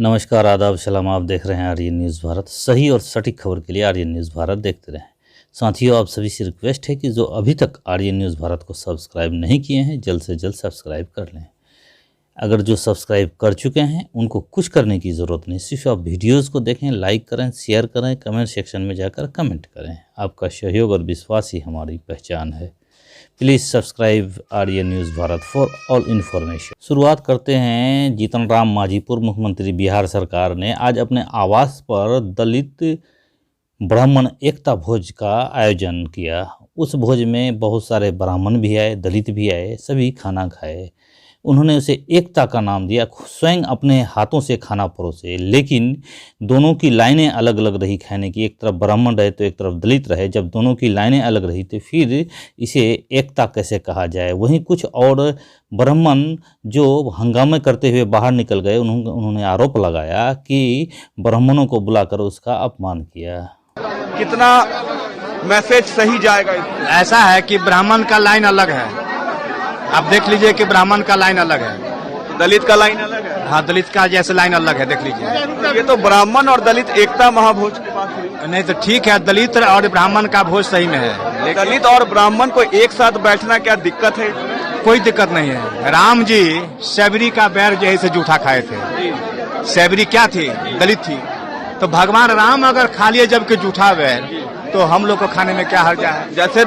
नमस्कार, आदाब, सलाम। आप देख रहे हैं आर्यन न्यूज़ भारत। सही और सटीक खबर के लिए आर्यन न्यूज़ भारत देखते रहें। साथियों, आप सभी से रिक्वेस्ट है कि जो अभी तक आर्यन न्यूज़ भारत को सब्सक्राइब नहीं किए हैं, जल्द से जल्द सब्सक्राइब कर लें। अगर जो सब्सक्राइब कर चुके हैं उनको कुछ करने की ज़रूरत नहीं, सिर्फ आप वीडियोज़ को देखें, लाइक करें, शेयर करें, कमेंट सेक्शन में जाकर कमेंट करें। आपका सहयोग और विश्वास ही हमारी पहचान है। Please subscribe Aryan news Bharat for all information. शुरुआत करते हैं। जीतन राम मांझी, पूर्व मुख्यमंत्री बिहार सरकार ने आज अपने आवास पर दलित ब्राह्मण एकता भोज का आयोजन किया। उस भोज में बहुत सारे ब्राह्मण भी आए, दलित भी आए, सभी खाना खाए। उन्होंने उसे एकता का नाम दिया। स्वयं अपने हाथों से खाना परोसे, लेकिन दोनों की लाइनें अलग अलग रही खाने की। एक तरफ ब्राह्मण रहे तो एक तरफ दलित रहे। जब दोनों की लाइनें अलग रही तो फिर इसे एकता कैसे कहा जाए। वहीं कुछ और ब्राह्मण जो हंगामे करते हुए बाहर निकल गए, उन्होंने आरोप लगाया कि ब्राह्मणों को बुलाकर उसका अपमान किया। कितना मैसेज सही जाएगा? ऐसा है कि ब्राह्मण का लाइन अलग है। आप देख लीजिए कि ब्राह्मण का लाइन अलग है, दलित का लाइन अलग है। हाँ, दलित का जैसे लाइन अलग है, देख लीजिए। ये तो ब्राह्मण और दलित एकता महाभोज की बात हुई। नहीं तो ठीक है, दलित और ब्राह्मण का भोज सही में है। दलित और ब्राह्मण को एक साथ बैठना क्या दिक्कत है? कोई दिक्कत नहीं है। राम जी शबरी का बैर जो है से जूठा खाए थे। शबरी क्या थी? दलित थी। तो भगवान राम अगर खा लिए जबकि जूठा बैर, तो हम लोग को खाने में क्या हर्जा है? जैसे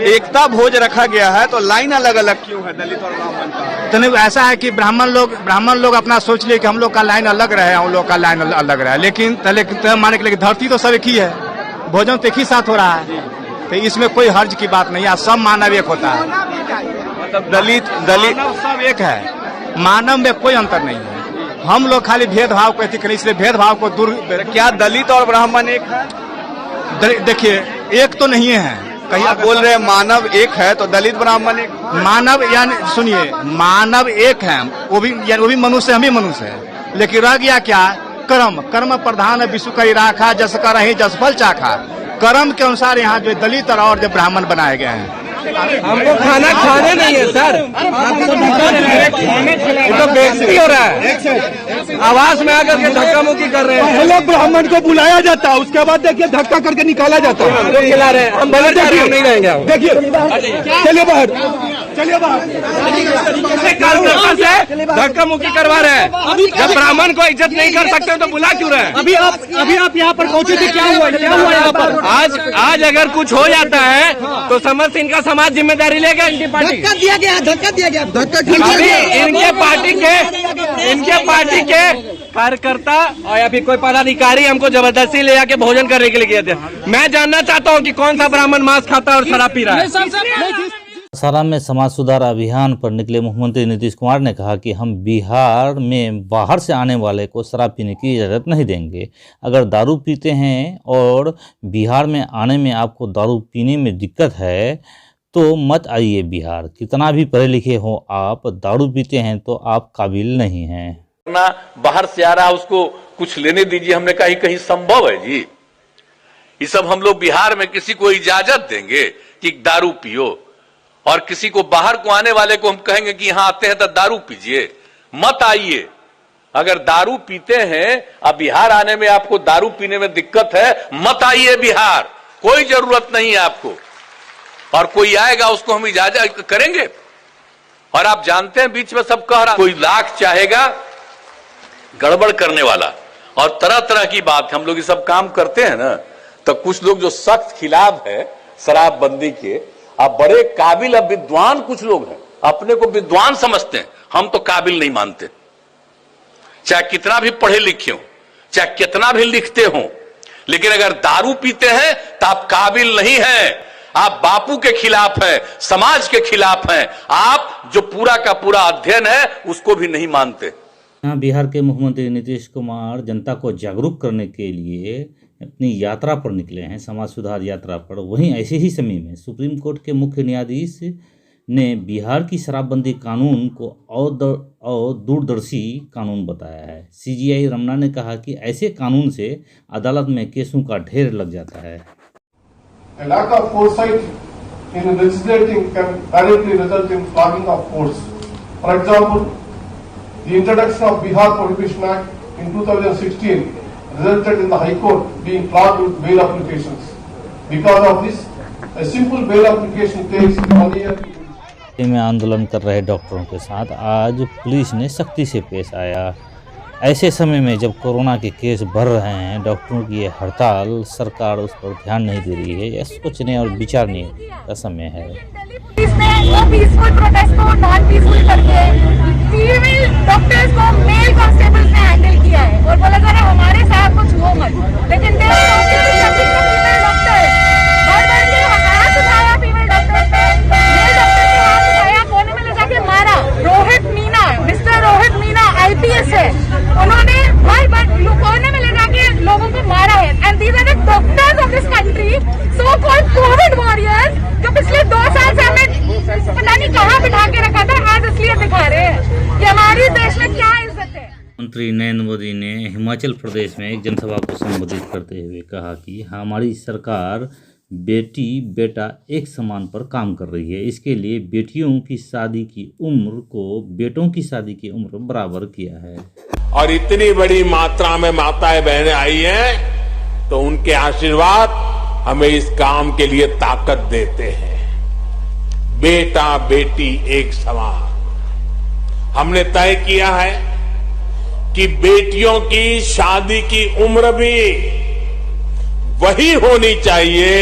एकता भोज रखा गया है तो लाइन अलग अलग क्यों है दलित और ब्राह्मण का? तो नहीं, ऐसा है कि ब्राह्मण लोग अपना सोच लिए कि हम लोग का लाइन अलग रहे, हम लोग का लाइन अलग रहे। लेकिन माने के धरती तो सब एक ही है, भोजन तो एक ही साथ हो रहा है। तो इसमें कोई हर्ज की बात नहीं है। सब मानव एक होता है। मतलब दलित सब एक है। मानव में कोई अंतर नहीं है। हम लोग खाली भेदभाव को करें, इसलिए भेदभाव को दूर। क्या दलित और ब्राह्मण एक है? देखिए, एक तो नहीं है। कहीं आप बोल रहे हैं मानव एक है तो दलित ब्राह्मण एक? मानव यानी सुनिए, मानव एक है, वो भी मनुष्य, हम भी मनुष्य है। लेकिन रह गया क्या? कर्म प्रधान विश्व करी राखा, जस करहि जस फल चाखा। कर्म के अनुसार यहाँ जो दलित और जो ब्राह्मण बनाए गए हैं। हमको खाना खाने नहीं है सर, तो बेइज्जती हो रहा है। आवास में आकर के धक्का मुक्की कर रहे हैं। पहले ब्राह्मण को बुलाया जाता है, उसके बाद देखिए धक्का करके निकाला जाता है। हमको खिला रहे हैं, हम बगैर जा रहे हैं, हम नहीं रहेंगे। देखिए, चलिए बाहर, चलिए बाहर। कार्यकर्ता से धक्का मुक्की करवा रहे हैं। जब ब्राह्मण को इज्जत नहीं कर सकते तो बुला क्यों रहे हैं? अभी आप यहाँ पर पहुँचे थे, क्या हुआ यहाँ पर? आज अगर कुछ हो जाता है तो समझ से इनका समाज जिम्मेदारी लेगा। इनकी पार्टी धक्का दिया गया। अभी इनके पार्टी के कार्यकर्ता और या फिर कोई पदाधिकारी हमको जबरदस्ती ले आके भोजन करने के लिए गए थे। मैं जानना चाहता हूँ कि कौन सा ब्राह्मण मांस खाता है और शराब पी रहा है। सासाराम में समाज सुधार अभियान पर निकले मुख्यमंत्री नीतीश कुमार ने कहा कि हम बिहार में बाहर से आने वाले को शराब पीने की इजाज़त नहीं देंगे। अगर दारू पीते हैं और बिहार में आने में आपको दारू पीने में दिक्कत है तो मत आइए बिहार। कितना भी पढ़े लिखे हो आप, दारू पीते हैं तो आप काबिल नहीं हैं। बाहर से आ रहा उसको कुछ लेने दीजिए। हमने कहा कहीं संभव है जी? ये सब हम लोग बिहार में किसी को इजाजत देंगे कि दारू पियो, और किसी को बाहर को आने वाले को हम कहेंगे कि यहां आते हैं तो दारू पीजिए? मत आइए। अगर दारू पीते हैं, अब बिहार आने में आपको दारू पीने में दिक्कत है, मत आइए बिहार। कोई जरूरत नहीं है आपको। और कोई आएगा उसको हम इजाजत करेंगे? और आप जानते हैं बीच में सब कह रहा, कोई लाख चाहेगा गड़बड़ करने वाला और तरह तरह की बात। हम लोग ये सब काम करते हैं ना, तो कुछ लोग जो सख्त खिलाफ है शराबबंदी के, अब बड़े काबिल, अब विद्वान कुछ लोग हैं, अपने को विद्वान समझते हैं। हम तो काबिल नहीं मानते। चाहे कितना भी पढ़े लिखे हो, चाहे कितना भी लिखते हो, लेकिन अगर दारू पीते हैं तो आप काबिल नहीं हैं। आप बापू के खिलाफ है, समाज के खिलाफ हैं। आप जो पूरा का पूरा अध्ययन है उसको भी नहीं मानते। यहाँ बिहार के मुख्यमंत्री नीतीश कुमार जनता को जागरूक करने के लिए अपनी यात्रा पर निकले हैं, समाज सुधार यात्रा पर। वहीं ऐसे ही समय में सुप्रीम कोर्ट के मुख्य न्यायाधीश ने बिहार की शराबबंदी कानून को और दूरदर्शी कानून बताया है। CJI रमना ने कहा कि ऐसे कानून से अदालत में केसों का ढेर लग जाता है। A lack of foresight in legislating can directly result in flogging of courts. For example, the introduction of Bihar Prohibition Act in 2016 resulted in the High Court being clogged with bail applications. Because of this, a simple bail application takes 1 year. में आंदोलन कर रहे डॉक्टरों के साथ आज police ने सख्ती से पेश आया। ऐसे समय में जब कोरोना के केस बढ़ रहे हैं, डॉक्टरों की ये हड़ताल, सरकार उस पर ध्यान नहीं दे रही है। यह सोचने और विचारने का समय है। इसने वो पीसफुल प्रोटेस्ट को नॉन पीसफुल करके फीमेल डॉक्टर्स को मेल कांस्टेबल्स ने हैंडल किया है और बोला जा रहा है हमारे साथ कुछ हो मत, लेकिन फीमेल डॉक्टर भर के हाथ उठाया, फीमेल डॉक्टर पे मेल डॉक्टर के हाथ उठाया, कोने में ले जाके मारा। रोहित मीना, मिस्टर रोहित मीना IPS है, उन्होंने कोने में ले जाके लोगों को मारा है। And these are the doctors of this country, so called covid warriors, जो पिछले 2 साल से हमें पता नहीं कहाँ बिठा के रखा था, आज असलियत दिखा रहे हैं कि हमारे देश में क्या इज्जत है। मंत्री नरेंद्र मोदी ने हिमाचल प्रदेश में एक जनसभा को संबोधित करते हुए कहा कि हमारी सरकार बेटी बेटा एक समान पर काम कर रही है। इसके लिए बेटियों की शादी की उम्र को बेटों की शादी की उम्र बराबर किया है। और इतनी बड़ी मात्रा में माताएं बहनें आई हैं तो उनके आशीर्वाद हमें इस काम के लिए ताकत देते हैं। बेटा बेटी एक समान। हमने तय किया है कि बेटियों की शादी की उम्र भी वही होनी चाहिए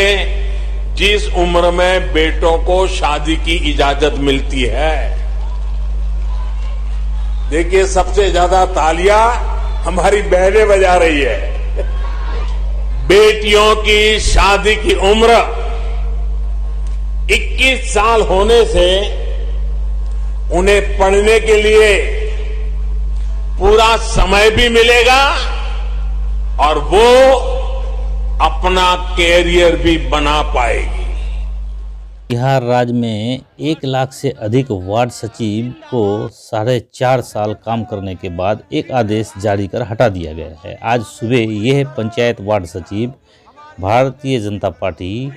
जिस उम्र में बेटों को शादी की इजाजत मिलती है। देखिए, सबसे ज्यादा तालियां हमारी बहनें बजा रही है। बेटियों की शादी की उम्र 21 साल होने से उन्हें पढ़ने के लिए पूरा समय भी मिलेगा और वो अपना कैरियर भी बना पाएगी। बिहार राज्य में 1 लाख से अधिक वार्ड सचिव को 4.5 साल काम करने के बाद एक आदेश जारी कर हटा दिया गया है। आज सुबह यह पंचायत वार्ड सचिव भारतीय जनता पार्टी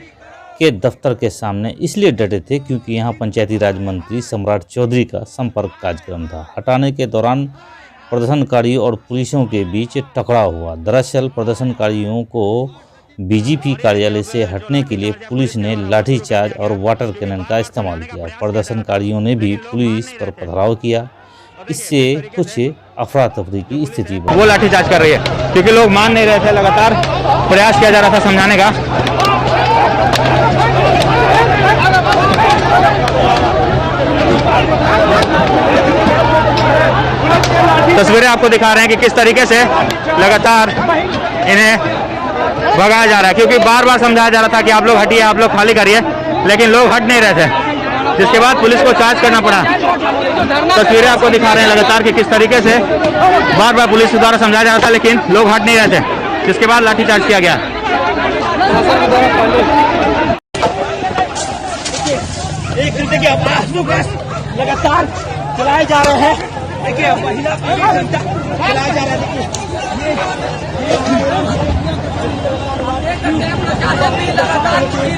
के दफ्तर के सामने इसलिए डटे थे क्योंकि यहां पंचायती राज मंत्री सम्राट चौधरी का संपर्क कार्यक्रम था। हटाने के दौरान प्रदर्शनकारियों और पुलिसों के बीच टकराव हुआ। दरअसल प्रदर्शनकारियों को बीजेपी कार्यालय से हटने के लिए पुलिस ने लाठीचार्ज और वाटर कैनन का इस्तेमाल किया। प्रदर्शनकारियों ने भी पुलिस पर पथराव किया। इससे कुछ अफरा तफरी की स्थिति बनी। वो लाठीचार्ज कर रही है क्योंकि लोग मान नहीं रहे थे। लगातार प्रयास किया जा रहा था समझाने का। तस्वीरें आपको दिखा रहे हैं कि किस तरीके से लगातार इन्हें भगाया जा रहा है, क्योंकि बार बार समझाया जा रहा था कि आप लोग हटिए, आप लोग खाली करिए, लेकिन लोग हट नहीं रहे थे, जिसके बाद पुलिस को चार्ज करना पड़ा। तस्वीरें आपको दिखा रहे हैं लगातार कि किस तरीके से बार बार पुलिस द्वारा समझाया जा रहा था, लेकिन लोग हट नहीं रहे थे, जिसके बाद लाठीचार्ज किया गया। एक घंटे के अवकाश लगातार चलाए जा रहे हैं। देखिए, महिला चलाया जा रहा है।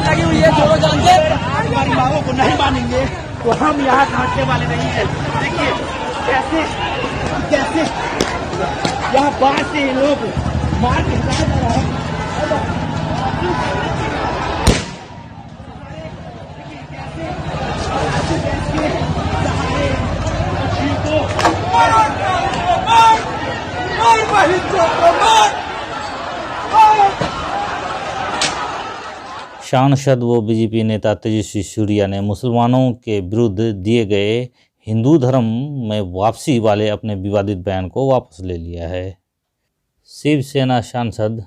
लगी हुई है, दोनों जानते हमारी मांगों को नहीं मानेंगे तो हम यहाँ काटने वाले नहीं है। देखिए कैसे कैसे यहाँ बाहर से लोग मार के हटाया जा रहा है। सांसद व बीजेपी नेता तेजस्वी सूर्या ने मुसलमानों के विरुद्ध दिए गए हिंदू धर्म में वापसी वाले अपने विवादित बयान को वापस ले लिया है। शिवसेना सांसद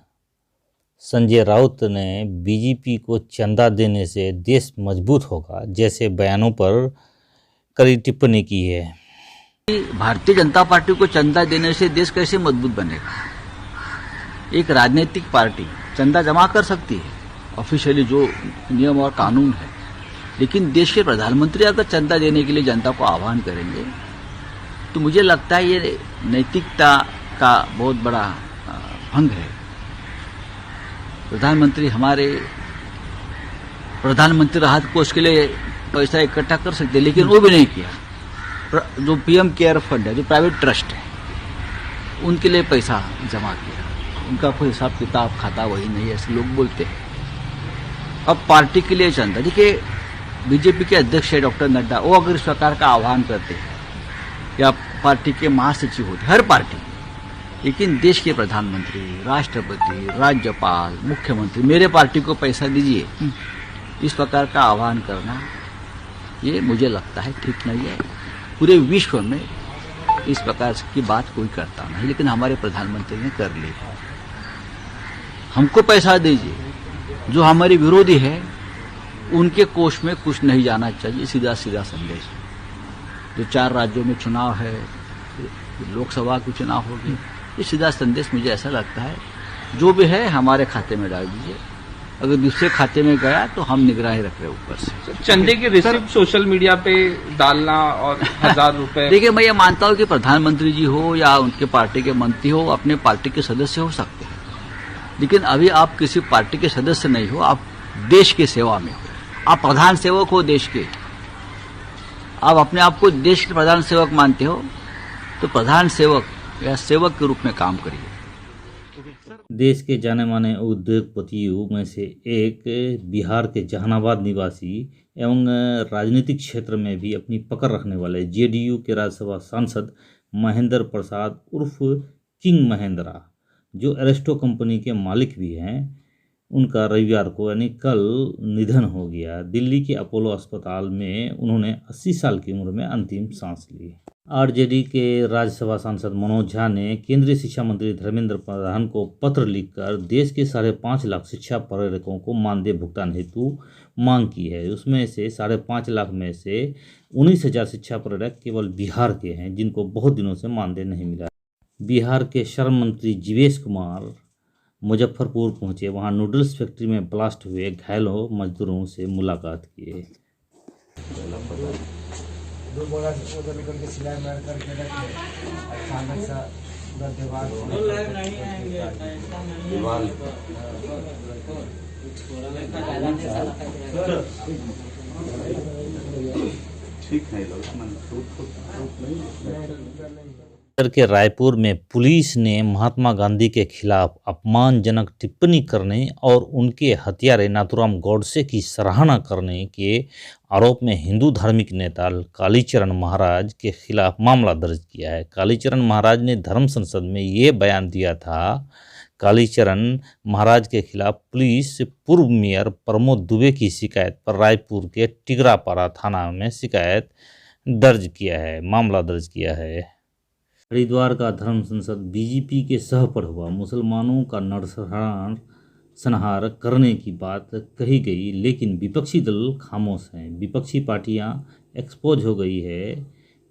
संजय राउत ने बीजेपी को चंदा देने से देश मजबूत होगा जैसे बयानों पर कड़ी टिप्पणी की है। भारतीय जनता पार्टी को चंदा देने से देश कैसे मजबूत बनेगा? एक राजनीतिक पार्टी चंदा जमा कर सकती है, ऑफिशियली जो नियम और कानून है, लेकिन देश के प्रधानमंत्री अगर चंदा देने के लिए जनता को आह्वान करेंगे तो मुझे लगता है ये नैतिकता का बहुत बड़ा भंग है। प्रधानमंत्री हमारे प्रधानमंत्री राहत कोष के लिए पैसा इकट्ठा कर सकते, लेकिन वो भी नहीं किया। जो पीएम केयर फंड है, जो प्राइवेट ट्रस्ट है, उनके लिए पैसा जमा किया, उनका कोई हिसाब किताब खाता वही नहीं है, ऐसे लोग बोलते हैं। अब पार्टी के लिए चंदा, देखिए बीजेपी के अध्यक्ष है डॉक्टर नड्डा, वो अगर इस प्रकार का आह्वान करते हैं या पार्टी के महासचिव होते, हर पार्टी, लेकिन देश के प्रधानमंत्री, राष्ट्रपति, राज्यपाल, मुख्यमंत्री मेरे पार्टी को पैसा दीजिए, इस प्रकार का आह्वान करना ये मुझे लगता है ठीक नहीं है। पूरे विश्व में इस प्रकार की बात कोई करता नहीं, लेकिन हमारे प्रधानमंत्री ने कर ली। हमको पैसा दीजिए, जो हमारे विरोधी है उनके कोष में कुछ नहीं जाना चाहिए, सीधा सीधा संदेश। जो 4 राज्यों में चुनाव है, लोकसभा की चुनाव होगी, ये सीधा संदेश मुझे ऐसा लगता है, जो भी है हमारे खाते में डाल दीजिए, अगर दूसरे खाते में गया तो हम निगरानी रख रहे ऊपर से। चंदे की रिसिप्ट सोशल मीडिया पे डालना और 1000 रुपए, देखिए मैं ये मानता हूँ कि प्रधानमंत्री जी हो या उनके पार्टी के मंत्री हो, अपने पार्टी के सदस्य हो सकते हैं, लेकिन अभी आप किसी पार्टी के सदस्य नहीं हो, आप देश की सेवा में हो, आप प्रधान सेवक हो देश के, आप अपने आप को देश के प्रधान सेवक मानते हो, तो प्रधान सेवक या सेवक के रूप में काम करिए। देश के जाने माने उद्योगपतियों में से एक बिहार के जहानाबाद निवासी एवं राजनीतिक क्षेत्र में भी अपनी पकड़ रखने वाले जेडीयू के राज्यसभा सांसद महेंद्र प्रसाद उर्फ किंग महेंद्रा, जो एरेस्टो कंपनी के मालिक भी हैं, उनका रविवार को यानी कल निधन हो गया। दिल्ली के अपोलो अस्पताल में उन्होंने 80 साल की उम्र में अंतिम सांस ली। आरजेडी के राज्यसभा सांसद मनोज झा ने केंद्रीय शिक्षा मंत्री धर्मेंद्र प्रधान को पत्र लिखकर देश के 5.5 लाख शिक्षा प्रेरकों को मानदेय भुगतान हेतु मांग की है। उसमें से 5.5 लाख में से 19,000 शिक्षा प्रेरक केवल बिहार के हैं, जिनको बहुत दिनों से मानदेय नहीं मिला। बिहार के श्रम मंत्री जीवेश कुमार मुजफ्फरपुर पहुंचे, वहां नूडल्स फैक्ट्री में ब्लास्ट हुए घायलों मजदूरों से मुलाकात किए। के रायपुर में पुलिस ने महात्मा गांधी के खिलाफ अपमानजनक टिप्पणी करने और उनके हत्यारे नाथूराम गॉडसे की सराहना करने के आरोप में हिंदू धार्मिक नेता कालीचरण महाराज के खिलाफ मामला दर्ज किया है। कालीचरण महाराज ने धर्म संसद में ये बयान दिया था। कालीचरण महाराज के खिलाफ पुलिस पूर्व मेयर प्रमोद दुबे की शिकायत पर रायपुर के टिगरापारा थाना में शिकायत दर्ज किया है, मामला दर्ज किया है। हरिद्वार का धर्म संसद बीजेपी के सह पर हुआ, मुसलमानों का नरसंहार करने की बात कही गई, लेकिन विपक्षी दल खामोश हैं। विपक्षी पार्टियां एक्सपोज हो गई है,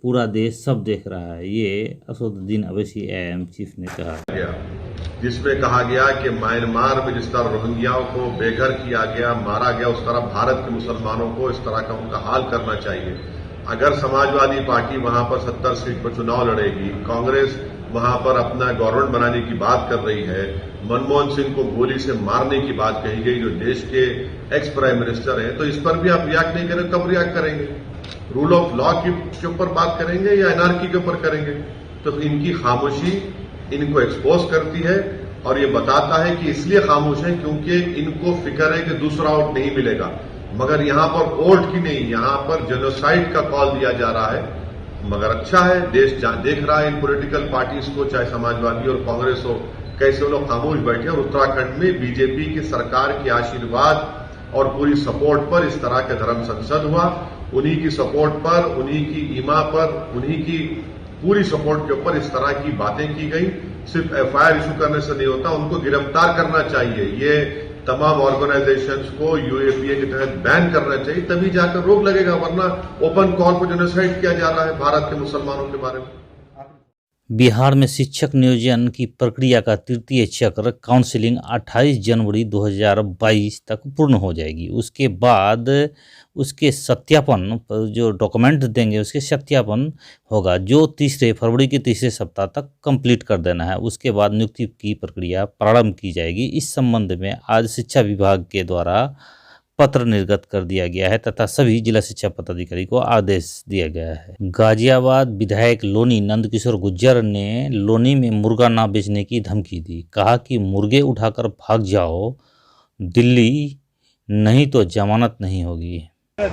पूरा देश सब देख रहा है, ये असदुद्दीन अवैसी एएम चीफ ने कहा, जिसमें कहा गया कि म्यांमार में जिस तरह रोहिंग्याओं को बेघर किया गया, मारा गया, उस तरह भारत के मुसलमानों को इस तरह का उनका हाल करना चाहिए। अगर समाजवादी पार्टी वहां पर 70 सीट पर चुनाव लड़ेगी, कांग्रेस वहां पर अपना गवर्नमेंट बनाने की बात कर रही है, मनमोहन सिंह को गोली से मारने की बात कही गई, जो देश के एक्स प्राइम मिनिस्टर हैं, तो इस पर भी आप रिएक्ट नहीं करें, कब रिएक्ट करेंगे? रूल ऑफ लॉ के ऊपर बात करेंगे या एनआरकी के ऊपर करेंगे? तो इनकी खामोशी इनको एक्सपोज करती है और ये बताता है कि इसलिए खामोश है क्योंकि इनको फिक्र है कि दूसरा वोट नहीं मिलेगा। मगर यहां पर वोट की नहीं, यहां पर जेनोसाइड का कॉल दिया जा रहा है। मगर अच्छा है, देश देख रहा है इन पॉलिटिकल पार्टीज को, चाहे समाजवादी और कांग्रेस हो, कैसे वो लोग खामोश बैठे। और उत्तराखंड में बीजेपी की सरकार के आशीर्वाद और पूरी सपोर्ट पर इस तरह का धर्म संसद हुआ। उन्हीं की सपोर्ट पर, उन्हीं की ईमा पर, उन्हीं की पूरी सपोर्ट के ऊपर इस तरह की बातें की गई। सिर्फ एफआईआर इशू करने से नहीं होता, उनको गिरफ्तार करना चाहिए। ये तमाम ऑर्गेनाइजेशंस को यूएपीए के तहत बैन करना चाहिए, तभी जाकर रोक लगेगा, वरना ओपन कॉल पर जेनोसाइड किया जा रहा है भारत के मुसलमानों के बारे में। बिहार में शिक्षक नियोजन की प्रक्रिया का तृतीय चक्र काउंसिलिंग 28 जनवरी 2022 तक पूर्ण हो जाएगी। उसके बाद उसके सत्यापन, जो डॉक्यूमेंट देंगे उसके सत्यापन होगा, जो फरवरी के तीसरे सप्ताह तक कंप्लीट कर देना है। उसके बाद नियुक्ति की प्रक्रिया प्रारंभ की जाएगी। इस संबंध में आज शिक्षा विभाग के द्वारा पत्र निर्गत कर दिया गया है तथा सभी जिला शिक्षा पदाधिकारी को आदेश दिया गया है। गाजियाबाद विधायक लोनी नंदकिशोर गुर्जर ने लोनी में मुर्गा ना बेचने की धमकी दी। कहा कि मुर्गे उठाकर भाग जाओ दिल्ली, नहीं तो जमानत नहीं होगी। चलो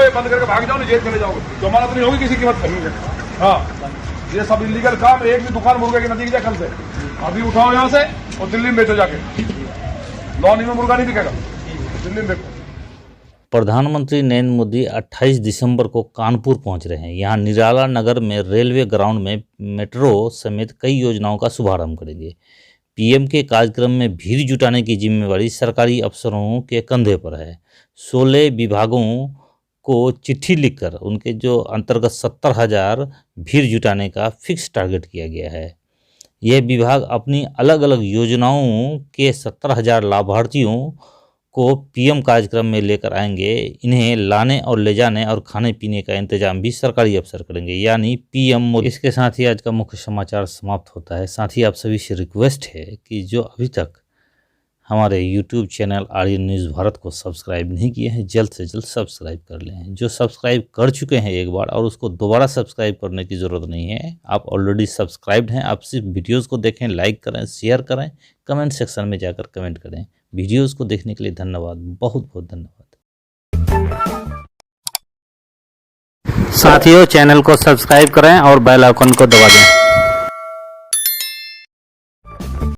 ये बंद करके भाग जाओ, जेल चले जाओगे, जमानत नहीं होगी किसी कीमत पर। हाँ, ये सब इलीगल काम। एक भी दुकान मुर्गे की नजदीक कल से अभी उठाओ यहाँ से और दिल्ली में बेचो जाके। लॉनी में मुर्गा नहीं बिकेगा, दिल्ली में बेचो। प्रधानमंत्री नरेंद्र मोदी 28 दिसंबर को कानपुर पहुंच रहे हैं। यहां निराला नगर में रेलवे ग्राउंड में मेट्रो समेत कई योजनाओं का शुभारंभ करेंगे। पीएम के कार्यक्रम में भीड़ जुटाने की जिम्मेवारी सरकारी अफसरों के कंधे पर है। 16 विभागों को चिट्ठी लिखकर उनके जो अंतर्गत 70,000 भीड़ जुटाने का फिक्स टारगेट किया गया है। यह विभाग अपनी अलग अलग योजनाओं के 70,000 लाभार्थियों को पीएम कार्यक्रम में लेकर आएंगे। इन्हें लाने और ले जाने और खाने पीने का इंतजाम भी सरकारी अफसर करेंगे, यानी पीएम मोदी। इसके साथ ही आज का मुख्य समाचार समाप्त होता है। साथ ही आप सभी से रिक्वेस्ट है कि जो अभी तक हमारे YouTube channel Aryan news Bharat को सब्सक्राइब नहीं किए हैं, जल्द से जल्द सब्सक्राइब कर लें। जो सब्सक्राइब कर चुके हैं एक बार और उसको दोबारा सब्सक्राइब करने की ज़रूरत नहीं है, आप ऑलरेडी सब्सक्राइब्ड हैं। आप सिर्फ वीडियोस को देखें, लाइक करें, शेयर करें, कमेंट सेक्शन में जाकर कमेंट करें। वीडियोस को देखने के लिए धन्यवाद, बहुत बहुत धन्यवाद। साथियों, चैनल को सब्सक्राइब करें और बेल आइकन को दबा दें।